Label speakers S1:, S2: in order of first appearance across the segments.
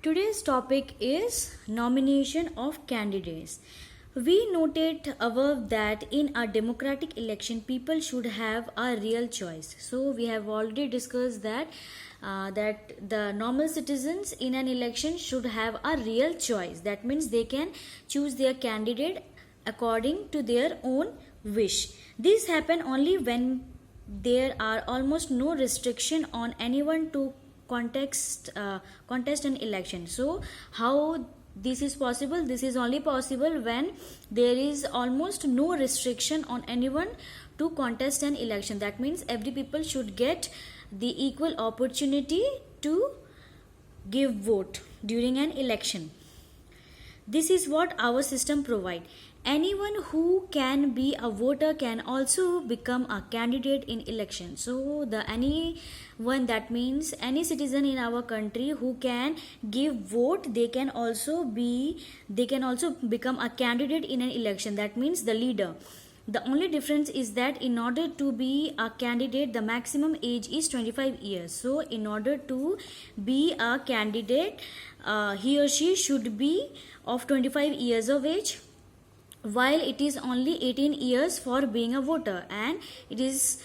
S1: Today's topic is nomination of candidates. We noted above that in a democratic election, people should have a real choice. So we have already discussed that the normal citizens in an election should have a real choice. That means they can choose their candidate according to their own wish. This happen only when there are almost no restriction on anyone to contest an election. So how this is possible? This is only possible when there is almost no restriction on anyone to contest an election. That means every people should get the equal opportunity to give vote during an election. This is what our system provide. Anyone who can be a voter can also become a candidate in election. So the anyone, that means any citizen in our country who can give vote, they can also become a candidate in an election. That means the leader. The only difference is that in order to be a candidate, the maximum age is 25 years. So in order to be a candidate, he or she should be of 25 years of age, while it is only 18 years for being a voter, and it is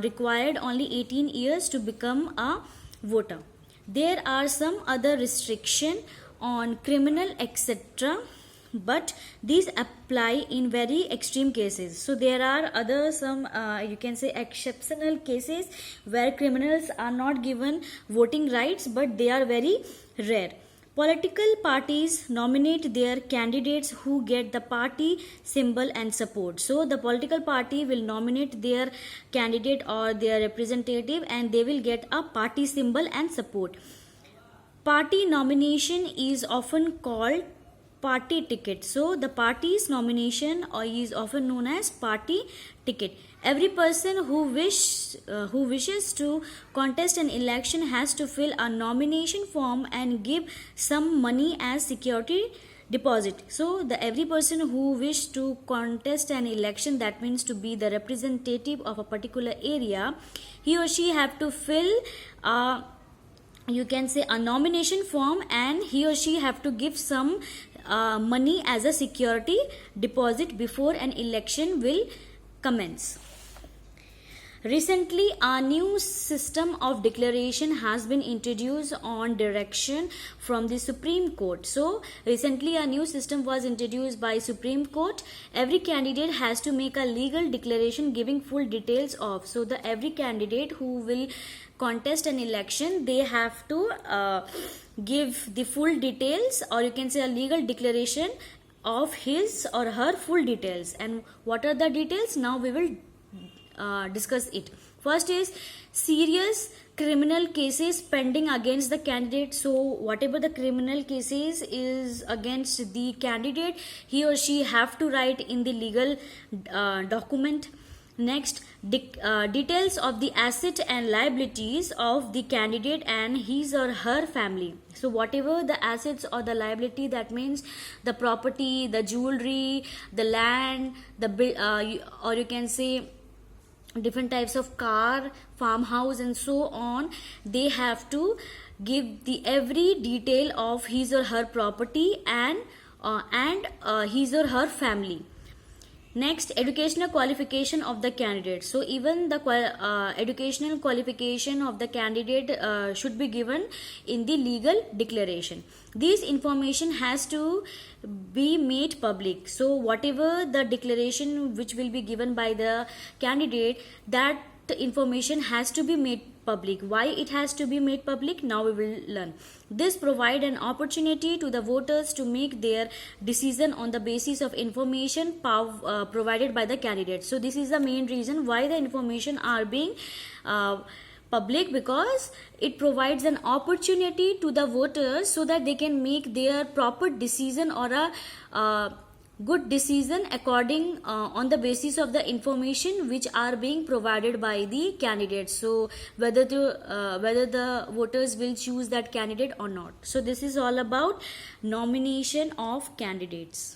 S1: required only 18 years to become a voter. There are some other restriction on criminal etc, but these apply in very extreme cases. So there are other some you can say exceptional cases where criminals are not given voting rights, but they are very rare. Political parties nominate their candidates who get the party symbol and support. So the political party will nominate their candidate or their representative, and they will get a party symbol and support. Party nomination is often called party ticket. So the party's nomination is often known as party ticket. Every person who wishes to contest an election has to fill a nomination form and give some money as security deposit. So the every person who wish to contest an election, that means to be the representative of a particular area, he or she have to fill you can say a nomination form, and he or she have to give some money as a security deposit before an election will commence. Recently, a new system of declaration has been introduced on direction from the Supreme Court. So, recently a new system was introduced by Supreme Court. Every candidate has to make a legal declaration giving full details of. So, the every candidate who will contest an election, they have to give the full details, or you can say a legal declaration of his or her full details. And what are the details? Now we will discuss it. First is serious criminal cases pending against the candidate. So whatever the criminal cases is against the candidate, he or she have to write in the legal document. Next, details of the asset and liabilities of the candidate and his or her family. So whatever the assets or the liability, that means the property, the jewelry, the land, the or you can say different types of car, farmhouse and so on, they have to give the every detail of his or her property and his or her family. Next, educational qualification of the candidate. So even the educational qualification of the candidate should be given in the legal declaration. This information has to be made public. So whatever the declaration which will be given by the candidate, that information has to be made public. Why it has to be made public? Now we will learn. This provide an opportunity to the voters to make their decision on the basis of information provided by the candidate. So this is the main reason why the information are being public, because it provides an opportunity to the voters so that they can make their proper decision or a good decision according on the basis of the information which are being provided by the candidates. So whether the voters will choose that candidate or not. So this is all about nomination of candidates.